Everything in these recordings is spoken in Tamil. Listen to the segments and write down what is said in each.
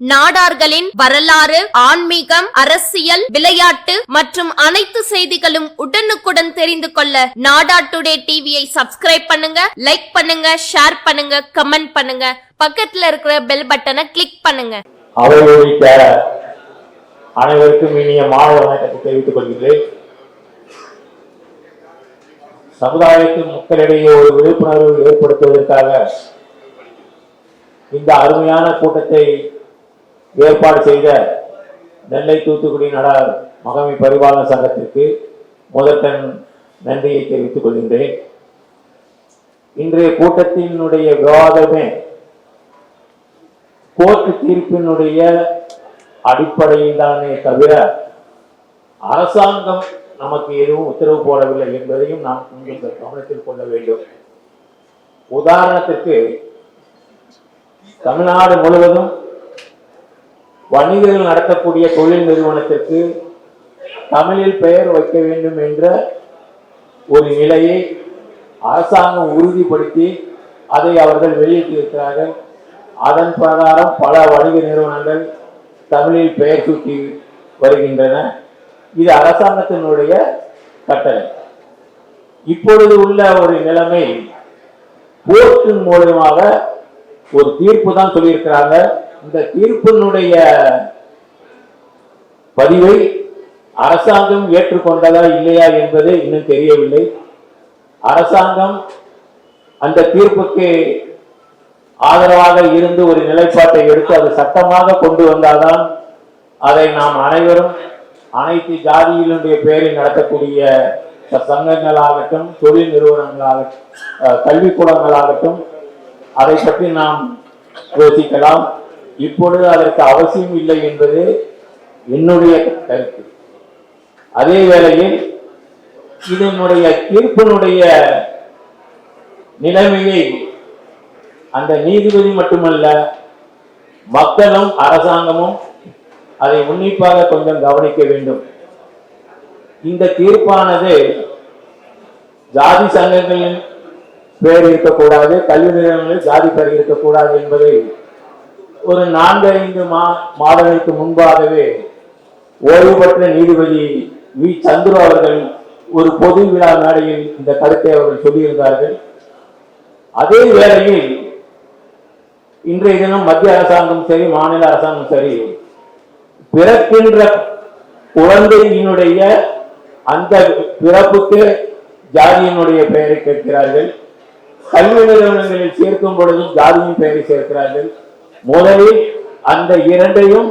நாடார்களின் வரலாறு, ஆன்மீகம், அரசியல், விளையாட்டு மற்றும் அனைத்து செய்திகளும் உடனுக்குடன் தெரிந்து கொள்ள நாடா டுடே டிவியை சப்ஸ்கிரைப் பண்ணுங்க, லைக் பண்ணுங்க, ஷேர் பண்ணுங்க, கமெண்ட் பண்ணுங்க. பக்கத்துல இருக்கிற பெல் பட்டனை கிளிக் பண்ணுங்க. அனைவருக்கும் இனிய மாலை வணக்கத்தை தெரிவித்துக் கொள்கிறேன். சமுதாயத்தின் மக்களிடையே ஒரு விழிப்புணர்வு ஏற்படுத்துவதற்காக இந்த அருமையான கூட்டத்தை ஏற்பாடு செய்த நெல்லை தூத்துக்குடி நாடார் மகமை பரிபாலன சங்கத்திற்கு முதற்கண் நன்றியை தெரிவித்துக் கொள்கின்றேன். இன்றைய கூட்டத்தினுடைய விவாதமே கோர்ட்டு தீர்ப்பினுடைய அடிப்படையில் தானே தவிர அரசாங்கம் நமக்கு எதுவும் உத்தரவு போடவில்லை என்பதையும் நாம் கொஞ்சம் கவனத்தில் கொள்ள வேண்டும். உதாரணத்திற்கு தமிழ்நாடு முழுவதும் வணிகர்கள் நடத்தக்கூடிய தொழில் நிறுவனத்திற்கு தமிழில் பெயர் வைக்க வேண்டும் என்ற ஒரு நிலையை அரசாங்கம் உறுதிப்படுத்தி அதை அவர்கள் வெளியிட்டிருக்கிறார்கள். அதன் பிரகாரம் பல வணிக நிறுவனங்கள் தமிழில் பெயர் சூட்டி வருகின்றன. இது அரசாங்கத்தினுடைய கட்டளை. இப்பொழுது உள்ள ஒரு நிலைமை கோர்ட்டின் மூலமாக ஒரு தீர்ப்பு தான் சொல்லியிருக்கிறாங்க. இந்த தீர்ப்பினுடைய பதிவை அரசாங்கம் ஏற்றுக்கொண்டதா இல்லையா என்பது இன்னும் தெரியவில்லை. அரசாங்கம் அந்த தீர்ப்புக்கு ஆதரவாக இருந்து ஒரு நிலைப்பாட்டை எடுத்து அது சட்டமாக கொண்டு வந்தால்தான் அதை நாம் அனைவரும் அனைத்து ஜாதியினுடைய பெயரில் நடத்தக்கூடிய சங்கங்களாகட்டும், தொழில் நிறுவனங்களாகட்டும், கல்விக்கூடங்களாகட்டும் அதை பற்றி நாம் யோசிக்கலாம். இப்பொழுது அதற்கு அவசியம் இல்லை என்பது என்னுடைய கருத்து. அதே வேளையில் இதனுடைய தீர்ப்பினுடைய நிலைமையை அந்த நீதிபதி மட்டுமல்ல, மக்களும் அரசாங்கமும் அதை உன்னிப்பாக கொஞ்சம் கவனிக்க வேண்டும். இந்த தீர்ப்பானது ஜாதி சங்கங்களின் பெயர் இருக்கக்கூடாது, கல்வி நிறுவனங்களில் ஜாதி பெயர் இருக்கக்கூடாது என்பதை ஒரு 4-5 மாதங்களுக்கு முன்பாகவே ஓய்வு பெற்ற நீதிபதி வி. சந்துரு அவர்கள் ஒரு பொது விழா மேடையில் இந்த கருத்தை அவர்கள் சொல்லியிருந்தார்கள். அதே வேளையில் இன்றைய தினம் மத்திய அரசாங்கம் சரி, மாநில அரசாங்கம் சரி, பிறக்கின்ற குழந்தையினுடைய அந்த பிறப்புக்கு ஜாதியினுடைய பெயரை கேட்கிறார்கள். கல்வி நிறுவனங்களில் சேர்க்கும் பொழுது ஜாதியின் பெயரை சேர்க்கிறார்கள். முதலில் அந்த இரண்டையும்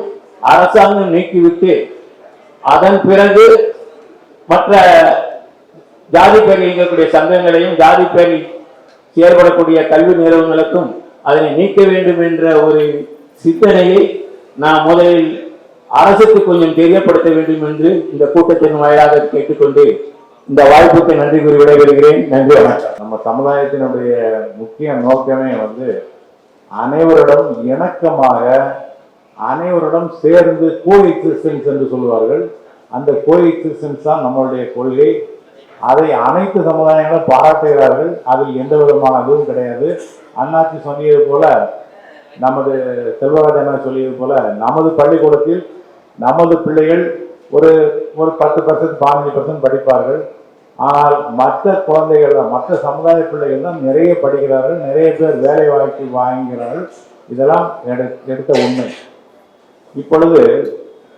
அரசாங்கம் நீக்கிவிட்டு அதன் பிறகு மற்ற ஜாதி பெயரில் இருக்கக்கூடிய சங்கங்களையும் ஜாதி பெயரில் செயல்படக்கூடிய கல்வி நிறுவனங்களுக்கும் அதனை நீக்க வேண்டும் என்ற ஒரு சிந்தனையை நாம் முதலில் அரசுக்கு கொஞ்சம் தெரியப்படுத்த வேண்டும் என்று இந்த கூட்டத்தின் வாயிலாக கேட்டுக்கொண்டு இந்த வாய்ப்புக்கு நன்றி கூறி விடைபெறுகிறேன். நன்றி, வணக்கம். நம்ம சமுதாயத்தினுடைய முக்கிய நோக்கமே அனைவரிடம் இணக்கமாக, அனைவரிடம் சேர்ந்து கோஎக்ஸிஸ்டன்ஸ் என்று சொல்வார்கள். அந்த கோஎக்ஸிஸ்டன்ஸ் தான் நம்மளுடைய கொள்கை. அதை அனைத்து சமுதாயங்களும் பாராட்டுகிறார்கள். அதில் எந்த விதமான இதுவும் கிடையாது. அண்ணாச்சி சொன்னியது போல, நமது செல்வராஜன் சொல்லியது போல, நமது பள்ளிக்கூடத்தில் நமது பிள்ளைகள் ஒரு 10%, 15% படிப்பார்கள். ஆனால் மற்ற குழந்தைகள் தான், மற்ற சமுதாய பிள்ளைகள் தான் நிறைய படிக்கிறார்கள், நிறைய பேர் வேலை வாய்ப்பு வாங்குகிறார்கள். இதெல்லாம் எடுத்த உண்மை. இப்பொழுது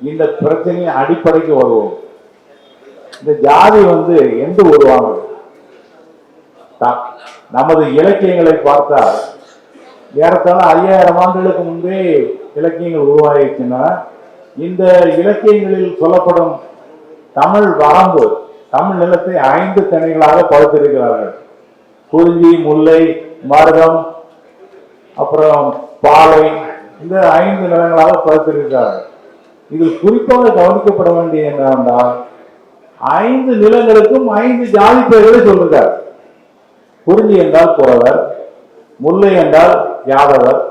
இந்த பிரச்சனையை அடிப்படைக்கு வருவோம். இந்த ஜாதி எந்த உருவானது? நமது இலக்கியங்களை பார்த்தால் ஏறத்தாழ 5000 ஆண்டுகளுக்கு முன்பே இலக்கியங்கள் உருவாகின்றன. இந்த இலக்கியங்களில் சொல்லப்படும் தமிழ் வரம்பு, தமிழ் நிலத்தை 5 திணைகளாக பகுத்திருக்கிறார்கள். குறிஞ்சி, முல்லை, மருதம், அப்புறம் பாலை, இந்த 5 நிலங்களாக பகுத்திருக்கிறார்கள். இதில் குறிப்பாக கவனிக்கப்பட வேண்டிய என்னவென்றால் 5 நிலங்களுக்கும் 5 ஜாதி பெயர்களை சொல்கிறார். குறிஞ்சி என்றால் குறவர், முல்லை என்றால் யாதவர்,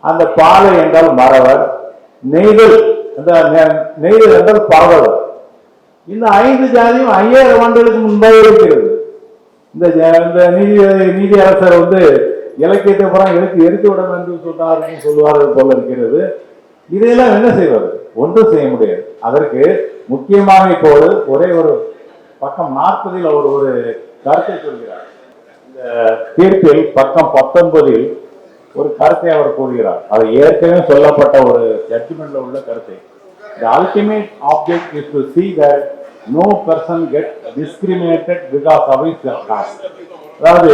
அந்த பாலை என்றால் மறவர், நெய்தல் என்றால் பரவவர். இந்த 5 ஜாதியும் 5000 ஆண்டுகளுக்கு முன்பாக இருக்கிறது. இந்த நீதி அரசர் இலக்கியத்தை புறம் எரித்து விட வேண்டும் சொன்னார்கள் சொல்லுவார்கள் போல இருக்கிறது. இதையெல்லாம் என்ன செய்வது? ஒன்றும் செய்ய முடியாது. அதற்கு முக்கியமாக இப்போது ஒரே ஒரு பக்கம் 40 அவர் ஒரு கருத்தை சொல்கிறார். இந்த தீர்ப்பில் பக்கம் 19 ஒரு கருத்தை அவர் கூறுகிறார். அது ஏற்கனவே சொல்லப்பட்ட ஒரு ஜட்ஜ்மெண்ட்ல உள்ள கருத்தை. The ultimate object is to see that no person gets discriminated because of his caste. அதாவது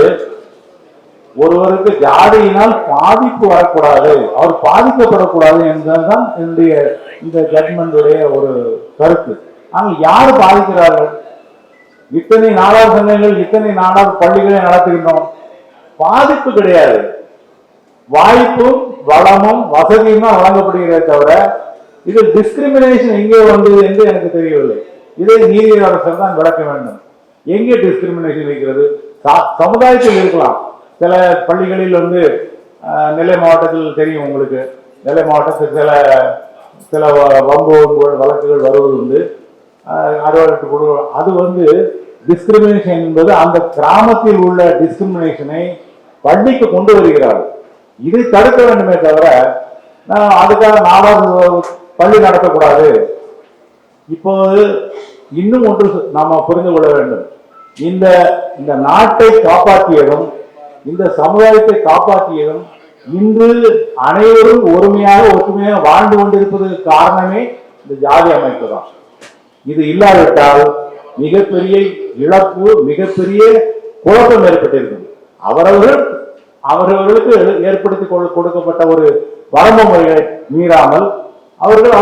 ஒருவருக்கு ஜாதியினால் பாதிப்பு வரக்கூடாது, அவர் பாதிக்கப்படக்கூடாது என்பதுதான் என்னுடைய இந்த ஜட்மெண்டுடைய ஒரு கருத்து. ஆனால் யார் பாதிக்கிறார்கள்? இத்தனை நாடார் சங்கங்கள், இத்தனை நாடார் பள்ளிகளை நடத்துகின்றோம். பாதிப்பு கிடையாது, வாய்ப்பும் வளமும் வசதியும் தான் வழங்கப்படுகிறதே தவிர இது டிஸ்கிரிமினேஷன் எங்கே வந்தது என்று எனக்கு தெரியவில்லை. இதை நீதியரசர் தான் விளக்க வேண்டும். எங்கே டிஸ்கிரிமினேஷன் இருக்கிறது? சமுதாயத்தில் இருக்கலாம். சில பள்ளிகளில் நெல்லை மாவட்டத்தில் தெரியும் உங்களுக்கு, நெல்லை மாவட்டத்தில் சில வம்பு வழக்குகள் வருவது உண்டு. அது டிஸ்கிரிமினேஷன் என்பது அந்த கிராமத்தில் உள்ள டிஸ்கிரிமினேஷனை பள்ளிக்கு கொண்டு வருகிறார்கள். இதை தடுக்க வேண்டுமே தவிர அதுக்காக நாடார் பள்ளி நடத்தக்கூடாது. இப்போது இன்னும் ஒன்று நாம புரிந்து கொள்ள வேண்டும். இந்த நாட்டை காப்பாற்றியதும் இந்த சமுதாயத்தை காப்பாற்றியதும் இன்று அனைவரும் ஒற்றுமையாக வாழ்ந்து கொண்டிருப்பதற்கு காரணமே இந்த ஜாதி அமைப்பு தான். இது இல்லாவிட்டால் மிகப்பெரிய இழப்பு, மிகப்பெரிய குழப்பம் ஏற்பட்டிருக்கும். அவர்களுக்கு ஏற்படுத்தி கொடுக்கப்பட்ட ஒரு வரம்பு முறைகளை மீறாமல் அவர்கள்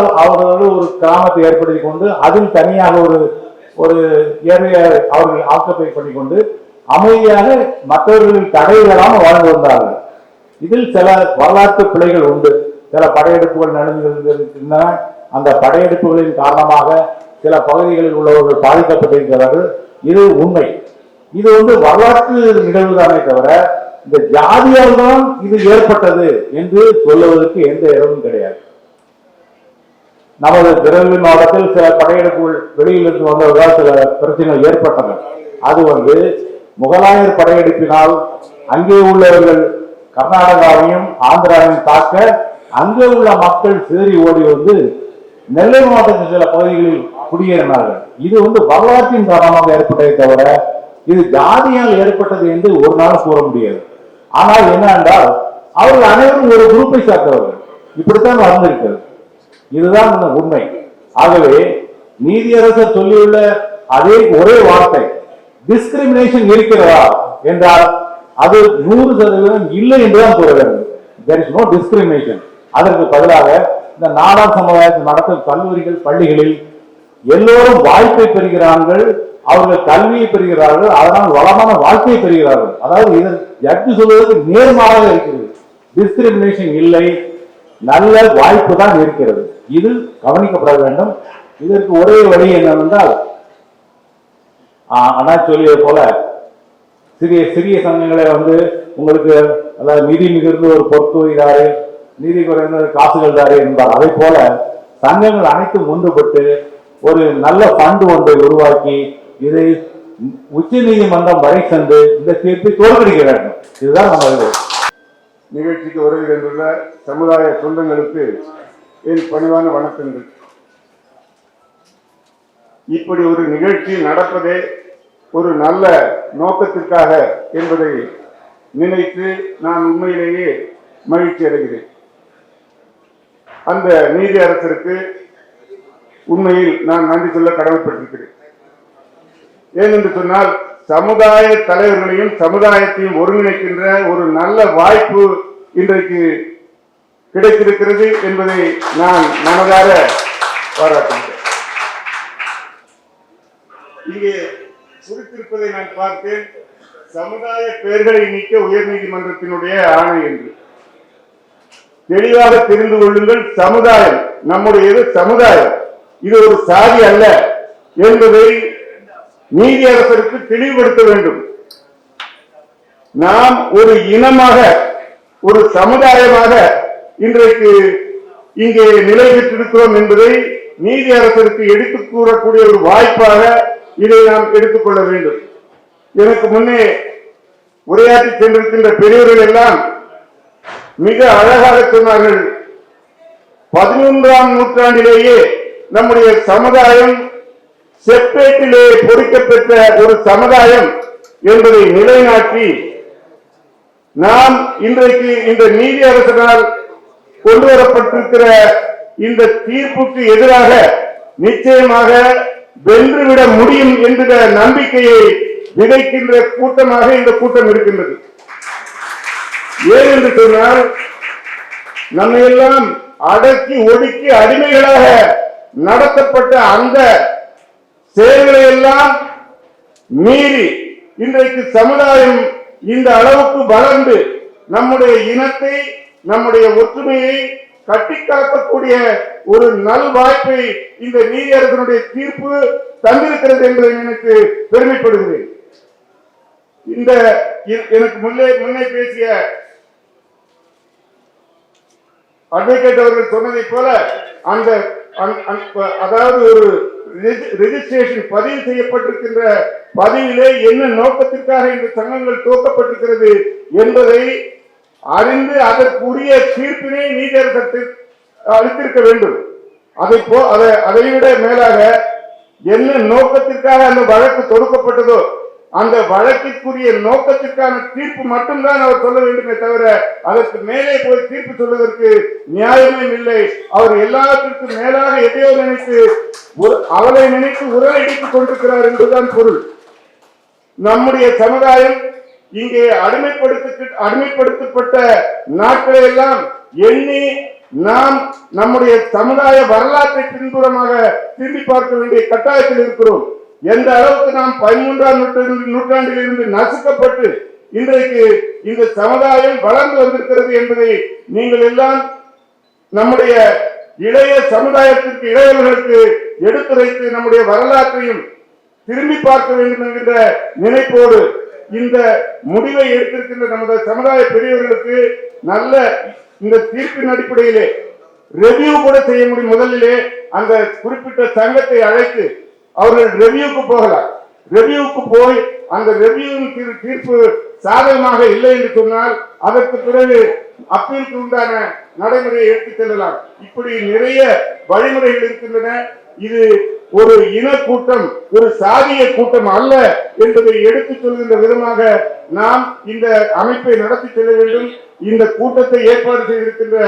ஒரு கிராமத்தை ஏற்படுத்தி கொண்டு அதில் தனியாக ஒரு ஏரியா அவர்கள் ஆக்கப்பை பண்ணிக்கொண்டு அமைதியாக மற்றவர்களின் தடையில்லாமல் வாழ்ந்து வந்தார்கள். இதில் சில வரலாற்று பிழைகள் உண்டு. சில படையெடுப்புகள் நடந்திருக்கின்றன. அந்த படையெடுப்புகளின் காரணமாக சில பகுதிகளில் உள்ளவர்கள் பாதிக்கப்பட்டிருக்கிறார்கள். இது உண்மை. இது வரலாற்று நிகழ்வுதானே தவிர இந்த ஜாதியால் தான் இது ஏற்பட்டது என்று சொல்லுவதற்கு எந்த இடமும் கிடையாது. நமது திருநெல்வேலி மாவட்டத்தில் சில படையெடுப்புகள் வெளியிலிருந்து வந்தவர்களால் சில பிரச்சனைகள் ஏற்பட்டன. அது முகலாயர் படையெடுப்பினால் அங்கே உள்ளவர்கள் கர்நாடகாவையும் ஆந்திராவையும் தாக்க அங்கே உள்ள மக்கள் சிதறி ஓடி நெல்லை மாவட்டத்தின் சில பகுதிகளில் குடியேறினார்கள். இது வரலாற்றின் காரணமாக ஏற்பட்டதை தவிர இது ஜாதியால் ஏற்பட்டது என்று ஒரு நாள் கூற முடியாது. ஆனால் என்ன என்றால் அவர்கள் அனைவரும் ஒரு குரூப்பை சார்ந்தவர்கள். இப்படித்தான் வந்திருக்கிறது. இதுதான் உண்மை. ஆகவே நீதியரசர் சொல்லியுள்ள அதே ஒரே வார்த்தை டிஸ்கிரிமினேஷன் இருக்கிறதா என்றால் அது 100% இல்லை என்றுதான் கூற வேண்டும். There is no discrimination. அதற்கு பதிலாக இந்த நாடார் சமுதாயத்தில் நடத்தும் கல்லூரிகள், பள்ளிகளில் எல்லோரும் வாய்ப்பை பெறுகிறார்கள், அவர்கள் கல்வியை பெறுகிறார்கள், அதனால் வளமான வாழ்க்கையை பெறுகிறார்கள். அதாவது இதை ஜட்ஜி சொல்வதற்கு நேர்மாறாக இருக்கிறது. டிஸ்கிரிமினேஷன் இல்லை, நல்ல வாய்ப்பு தான் இருக்கிறது. இது கவனிக்கப்பட வேண்டும். இதற்கு ஒரே வழி என்னவென்றால் அண்ணா சொல்லியது போல சிறிய சிறிய சங்கங்களை உங்களுக்கு அதாவது நிதி மிகுந்த ஒரு பொறுப்புதாரு, நிதி குறைந்த காசுகள் தாரு என்பார். அதை போல சங்கங்கள் அனைத்தும் ஒன்றுபட்டு ஒரு நல்ல ஃபண்ட் ஒன்றை உருவாக்கி இதை உச்ச நீதிமன்றம் வரை சென்று இந்த தீர்ப்பை தோற்கடிக்க வேண்டும். இதுதான் நமது நிகழ்ச்சிக்கு வருகை தந்துள்ள சமுதாய சொந்தங்களுக்கு என் பணிவான வணக்கங்கள். இப்படி ஒரு நிகழ்ச்சி நடப்பதே ஒரு நல்ல நோக்கத்திற்காக என்பதை நினைத்து நான் உண்மையிலேயே மகிழ்ச்சி அடைகிறேன். அந்த நீதி அரசருக்கு உண்மையில் நான் நன்றி சொல்ல கடமைப்பட்டிருக்கிறேன். ஏனென்று சொன்னால் சமுதாய தலைவர்களையும் சமுதாயத்தையும் ஒருங்கிணைக்கின்ற ஒரு நல்ல வாய்ப்பு இன்றைக்கு கிடைத்திருக்கிறது என்பதை நான் மனதார பாராட்டுகிறேன். இங்கே குறித்திருப்பதை நான் பார்த்தேன், சமுதாய பெயர்களை நீக்க உயர்நீதிமன்றத்தினுடைய ஆணை என்று. தெளிவாக தெரிந்து கொள்ளுங்கள், சமுதாயம் நம்முடையது சமுதாயம், இது ஒரு சாதி அல்ல என்பதை நீதியரசருக்கு தெளிவுபடுத்த வேண்டும். நாம் ஒரு இனமாக ஒரு சமுதாயமாக இன்றைக்கு இங்கே நிலை பெற்றிருக்கிறோம் என்பதை நீதியரசருக்கு எடுத்துக் கூறக்கூடிய ஒரு வாய்ப்பாக இதை நாம் எடுத்துக்கொள்ள வேண்டும். எனக்கு முன்னே உரையாற்றி சென்றிருக்கின்ற பெரியவர்கள் எல்லாம் மிக அழகாக சொன்னார்கள். 11ஆம் நூற்றாண்டிலேயே நம்முடைய சமுதாயம் செப்பேட்டிலே பொறிக்கப்பெற்ற ஒரு சமுதாயம் என்பதை நிலைநாட்டி நாம் இன்றைக்கு இந்த நீதி அரசனால் கொண்டு வரப்பட்டிருக்கிற இந்த தீர்ப்புக்கு எதிராக நிச்சயமாக வென்றுவிட முடியும் என்கிற நம்பிக்கையை விதைக்கின்ற கூட்டமாக இந்த கூட்டம் இருக்கின்றது. ஏன் என்று சொன்னால் நம்மை எல்லாம் அடக்கி ஒடுக்கி அடிமைகளாக நடத்தப்பட்ட அந்த செயல்களை எல்லாம் மீறி இன்றைக்கு சமுதாயம் இந்த அளவுக்கு வளர்ந்து நம்முடைய இனத்தை நம்முடைய ஒற்றுமையை கட்டிக்காக்கக்கூடிய ஒரு நல் வாய்ப்பை இந்த நீதியரசனுடைய தீர்ப்பு தந்திருக்கிறது என்பதை எனக்கு பெருமைப்படுகிறேன். இந்த எனக்கு முன்னே பேசிய அட்வொகேட் அவர்கள் சொன்னதை போல அந்த அதாவது ஒரு ரெஜிஸ்ட்ரேஷன் பதிவு செய்யப்பட்டிருக்கின்ற பதிவிலே என்ன நோக்கத்திற்காக இந்த சங்கங்கள் துவக்கப்பட்டிருக்கிறது என்பதை அறிந்து அதற்குரிய தீர்ப்பினை நீதியரசர் அளித்திருக்க வேண்டும். அதைவிட மேலாக என்ன நோக்கத்திற்காக அந்த வழக்கு தொடுக்கப்பட்டதோ அந்த வழக்கிற்குரிய நோக்கத்திற்கான தீர்ப்பு மட்டும்தான் அவர் சொல்ல வேண்டுமே தவிர அதற்கு மேலே போய் தீர்ப்பு சொல்வதற்கு நியாயமே இல்லை. அவர் எல்லாத்திற்கும் மேலாக எதையோ நினைத்து அவளை நினைத்து உரலை இடித்துக் கொண்டிருக்கிறார் என்பதுதான் பொருள். நம்முடைய சமுதாயம் இங்கே அடிமைப்படுத்தப்பட்ட நாட்களை எல்லாம் எண்ணி நாம் நம்முடைய சமுதாய வரலாற்றை பின்புறமாக திரும்பி பார்க்க வேண்டிய கட்டாயத்தில் இருக்கிறோம். எந்த அளவுக்கு நாம் 13ஆம் நூற்றாண்டில் இருந்து நசுக்கப்பட்டு இன்றைக்கு இந்த சமுதாயம் வளர்ந்து வந்திருக்கிறது என்பதை நீங்கள் எல்லாம் நம்முடைய இளைய சமுதாயத்திற்கு இளையவர்களுக்கு எடுத்துரைத்து நம்முடைய வரலாற்றையும் திரும்பி பார்க்க வேண்டும் என்கின்ற நினைப்போடு இந்த முடிவை எடுத்திருக்கின்ற நமது சமுதாய பெரியவர்களுக்கு நல்ல இந்த தீர்ப்பின் அடிப்படையிலே ரெவியூ கூட செய்ய முடியும். முதலிலே அந்த குறிப்பிட்ட சங்கத்தை அழைத்து அவர்கள் ரெவியூக்கு போகலாம். ரெவியூக்கு போய் அந்த ரெவியூவின் தீர்ப்பு சாதகமாக இல்லை என்று சொன்னால் அதற்கு பிறகு அப்பீலுக்கு உண்டான நடைமுறையை எடுத்து செல்லலாம். இப்படி நிறைய வழிமுறைகள் இருக்கின்றன. இது ஒரு இன கூட்டம், ஒரு சாதிய கூட்டம் அல்ல என்பதை எடுத்துச் சொல்கின்ற விதமாக நாம் இந்த அமைப்பை நடத்தி செல்ல வேண்டும். இந்த கூட்டத்தை ஏற்பாடு செய்திருக்கின்ற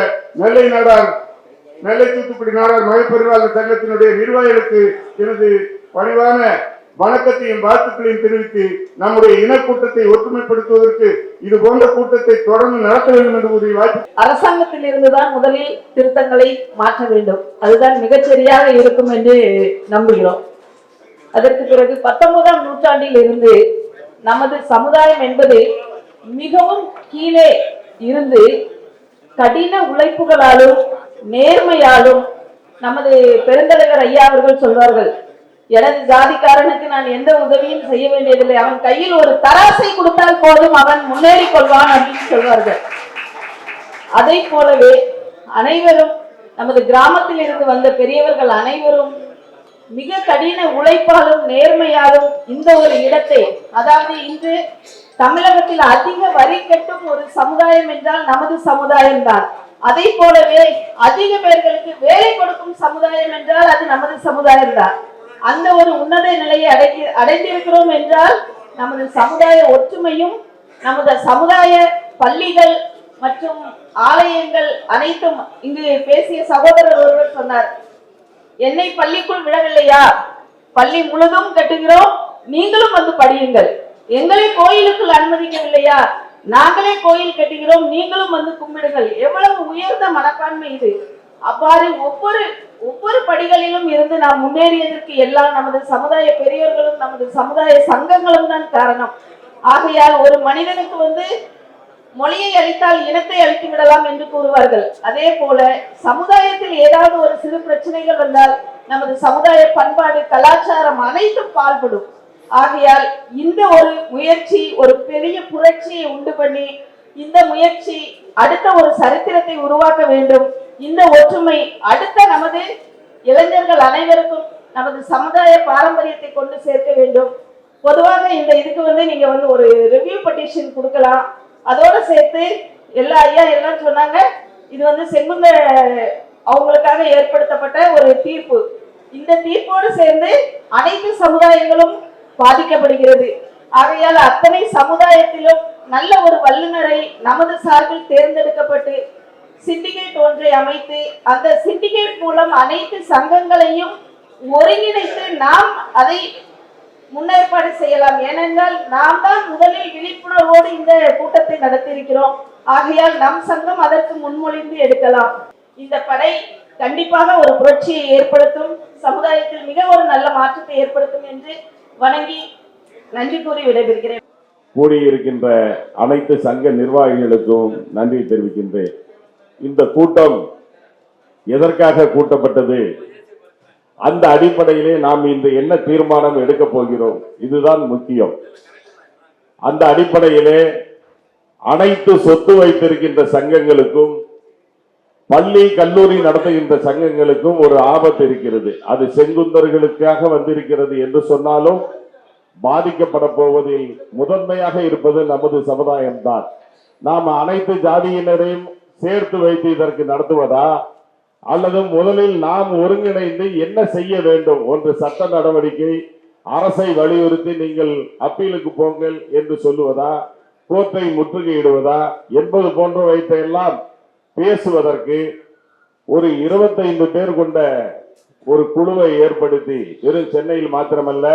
நெல்லை தூத்துக்குடி நாடார் மகளிர் சங்கத்தினுடைய நிர்வாகிகளுக்கு எனது பணிவான வணக்கத்தையும் வாழ்த்துக்களையும் தெரிவித்து நம்முடைய இனக்கூட்டத்தை ஒற்றுமைப்படுத்துவதற்கு இது போன்ற கூட்டத்தை தொடர்ந்து நடத்த வேண்டும் என்று ஒரு வாய்ப்பு. அரசாங்கத்தில் இருந்துதான் முதலில் திருத்தங்களை மாற்ற வேண்டும். அதுதான் மிகச்சரியாக இருக்கும் என்று நம்புகிறோம். அதற்கு பிறகு 19ஆம் நூற்றாண்டில் இருந்து நமது சமுதாயம் என்பது மிகவும் கீழே இருந்து கடின உழைப்புகளாலும் நேர்மையாலும் நமது பெருந்தலைவர் ஐயா அவர்கள் சொல்வார்கள், எனது ஜாதிக்காரனுக்கு நான் எந்த உதவியும் செய்ய வேண்டியதில்லை, அவன் கையில் ஒரு தராசை கொடுத்தால் போதும் அவன் முன்னேறி கொள்வான் அப்படின்னு சொல்வார்கள். அதை போலவே அனைவரும் நமது கிராமத்தில் இருந்து வந்த பெரியவர்கள் அனைவரும் மிக கடின உழைப்பாலும் நேர்மையாலும் இந்த ஒரு இடத்தை, அதாவது இன்று தமிழகத்தில் அதிக வரி கட்டும் ஒரு சமுதாயம் என்றால் நமது சமுதாயம் தான். அதை போலவே அதிக பேர்களுக்கு வேலை கொடுக்கும் சமுதாயம் என்றால் அது நமது சமுதாயம் தான். அந்த ஒரு உன்னத நிலையை அடைந்திருக்கிறோம் என்றால் நமது சமுதாய ஒற்றுமையும் நமது சமுதாய பள்ளிகள் மற்றும் ஆலயங்கள் அனைத்தும், இங்கு பேசிய சகோதரர் ஒருவர் சொன்னார், என்னை பள்ளிக்குள் விடவில்லையா, பள்ளி முழுதும் கட்டுகிறோம், நீங்களும் வந்து படியுங்கள். எங்களை கோயிலுக்குள் அனுமதிக்கவில்லையா, நாங்களே கோயில் கட்டுகிறோம், நீங்களும் வந்து கும்பிடுங்கள். எவ்வளவு உயர்ந்த மனப்பான்மை இது. அவ்வாறு ஒவ்வொரு படிகளிலும் இருந்து நாம் முன்னேறியதற்கு எல்லாம் நமது சமுதாய பெரியவர்களும் நமது சமுதாய சங்கங்களும் தான் காரணம். ஆகையால் ஒரு மனிதனுக்கு மொழியை அளித்தால் இனத்தை அழித்து விடலாம் என்று கூறுவார்கள். அதே போல சமுதாயத்தில் ஏதாவது ஒரு சிறு பிரச்சனைகள் வந்தால் நமது சமுதாய பண்பாடு கலாச்சாரம் அனைத்தும் பால்படும். ஆகையால் இந்த ஒரு முயற்சி ஒரு பெரிய புரட்சியை உண்டு பண்ணி இந்த முயற்சி அடுத்த ஒரு சரித்திரத்தை உருவாக்க வேண்டும். இந்த ஒற்றுமை அடுத்த நமது இளைஞர்கள் அனைவருக்கும் நமது சமுதாய பாரம்பரியத்தை கொண்டு சேர்க்க வேண்டும். பொதுவாக இந்த இதுக்கு நீங்க ஒரு ரிவ்யூ பெட்டிஷன் கொடுக்கலாம். அதோட சேர்த்து எல்லா ஐயா எல்லாம் சொன்னாங்க, இது செங்குந்த அவங்களுக்காக ஏற்படுத்தப்பட்ட ஒரு தீர்ப்பு. இந்த தீர்ப்போடு சேர்ந்து அனைத்து சமுதாயங்களும் பாதிக்கப்படுகிறது. ஆகையால் அத்தனை சமுதாயத்திலும் நல்ல ஒரு வல்லுநரை நமது சார்பில் தேர்ந்தெடுக்கப்பட்டு சிண்டிகேட் ஒன்றை அமைத்து அந்த சிண்டிகேட் மூலம் அனைத்து சங்கங்களையும் ஒருங்கிணைத்து நாம் அதை முன்னேற்பாடு செய்யலாம். ஏனென்றால் நாம் தான் முதலில் விழிப்புணர்வோடு இந்த கூட்டத்தை நடத்தியிருக்கிறோம். ஆகையால் நம் சங்கம் அதற்கு முன்மொழிந்து எடுக்கலாம். இந்த படை கண்டிப்பாக ஒரு புரட்சியை ஏற்படுத்தும், சமுதாயத்தில் மிக ஒரு நல்ல மாற்றத்தை ஏற்படுத்தும் என்று வணங்கி நன்றி கூறி விடைபெறுகிறேன். கூடியிருக்கின்ற அனைத்து சங்க நிர்வாகிகளுக்கும் நன்றி தெரிவிக்கின்றேன். இந்த கூட்டம் எதற்காக கூட்டப்பட்டது, அந்த அடிப்படையிலே நாம் இன்று என்ன தீர்மானம் எடுக்க போகிறோம், இதுதான் முக்கியம். அந்த அடிப்படையிலே அனைத்து சொத்து வைத்திருக்கின்ற சங்கங்களுக்கும் பள்ளி கல்லூரி நடத்துகின்ற சங்கங்களுக்கும் ஒரு ஆபத்து இருக்கிறது. அது செங்குந்தர்களுக்காக வந்திருக்கிறது என்று சொன்னாலும் பாதிக்கப்பட போவதில் முதன்மையாக இருப்பது நமது சமுதாயம்தான். நாம் அனைத்து ஜாதியினரையும் சேர்த்து வைத்து இதற்கு நடத்துவதா, அல்லது முதலில் நாம் ஒருங்கிணைந்து என்ன செய்ய வேண்டும், ஒன்று சட்ட நடவடிக்கை, அரசை வலியுறுத்தி நீங்கள் அப்பீலுக்கு போங்கள் என்று சொல்லுவதா, கோர்ட்டை முற்றுகையிடுவதா என்பது போன்றவையெல்லாம் பேசுவதற்கு ஒரு 25 பேர் கொண்ட ஒரு குழுவை ஏற்படுத்தி, வெறும் சென்னையில் மாத்திரமல்ல,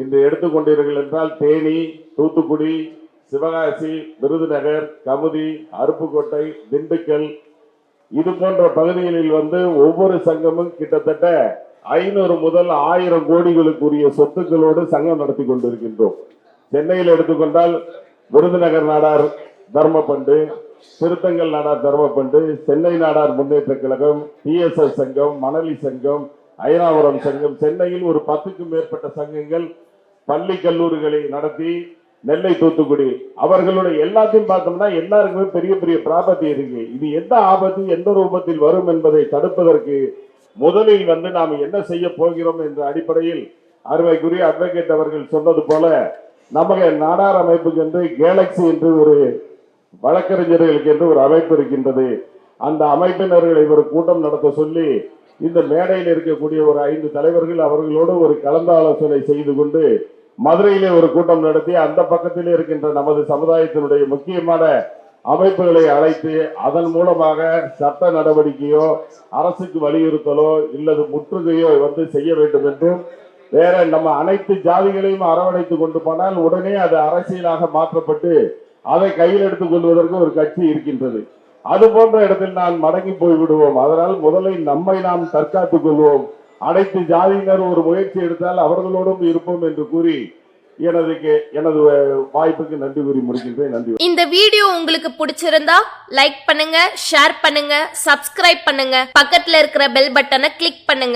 இன்று எடுத்துக்கொண்டீர்கள் என்றால் தேனி, தூத்துக்குடி, சிவகாசி, விருதுநகர், கமுதி, அருப்புக்கோட்டை, திண்டுக்கல், இது போன்ற பகுதிகளில் ஒவ்வொரு சங்கமும் கிட்டத்தட்ட 500 முதல் 1000 கோடிகளுக்குரிய சொத்துக்களோடு சங்கம் நடத்தி கொண்டிருக்கின்றோம். சென்னையில் எடுத்துக்கொண்டால் விருதுநகர் நாடார் தர்மபண்டு, திருத்தங்கல் நாடார் தர்மபண்டு, சென்னை நாடார் முன்னேற்ற கழகம், PSS சங்கம், மணலி சங்கம், ஐனாவரம் சங்கம், சென்னையில் ஒரு 10க்கும் மேற்பட்ட சங்கங்கள் பள்ளி கல்லூரிகளை நடத்தி, நெல்லை, தூத்துக்குடி, அவர்களுடைய எல்லாத்தையும் பார்த்தோம்னா எல்லாருக்குமே பெரிய பெரிய ப்ராப்பர்ட்டி இருக்கு. இது எந்த ஆபத்து எந்த ரூபத்தில் வரும் என்பதை தடுப்பதற்கு முதலில் நாம் என்ன செய்ய போகிறோம் என்ற அடிப்படையில் அருமைக்குரிய அட்வொகேட் அவர்கள் சொன்னது போல நமக்கு நாடார் அமைப்புக்கு என்று கேலக்சி என்று ஒரு வழக்கறிஞர்களுக்கு என்று ஒரு அமைப்பு இருக்கின்றது. அந்த அமைப்பினர்களை ஒரு கூட்டம் நடத்த சொல்லி இந்த மேடையில் இருக்கக்கூடிய ஒரு 5 தலைவர்கள் அவர்களோடு ஒரு கலந்தாலோசனை செய்து கொண்டு மதுரையிலே ஒரு கூட்டம் நடத்தி அந்த பக்கத்திலே இருக்கின்ற நமது சமுதாயத்தினுடைய முக்கியமான அமைப்புகளை அழைத்து அதன் மூலமாக சட்ட நடவடிக்கையோ அரசுக்கு வலியுறுத்தலோ இல்லது முற்றுகையோ செய்ய வேண்டும் என்றும், வேற நம்ம அனைத்து ஜாதிகளையும் அரவணைத்துக் கொண்டு போனால் உடனே அது அரசியலாக மாற்றப்பட்டு அதை கையில் எடுத்துக் கொள்வதற்கு ஒரு கட்சி இருக்கின்றது. அது போன்ற இடத்தில் நான் மடங்கி போய் விடுவோம். அதனால் முதலில் நம்மை நாம் தற்காத்துக் கொள்வோம். அனைத்து ஜாதியினர் ஒரு முயற்சி எடுத்தால் அவர்களோடும் இருப்போம் என்று கூறி எனது வாய்ப்புக்கு நன்றி கூறி முடிக்கின்றேன். நன்றி. இந்த வீடியோ உங்களுக்கு பிடிச்சிருந்தா லைக் பண்ணுங்க, ஷேர் பண்ணுங்க, சப்ஸ்கிரைப் பண்ணுங்க, பக்கத்துல இருக்கிற பெல் பட்டனை கிளிக் பண்ணுங்க.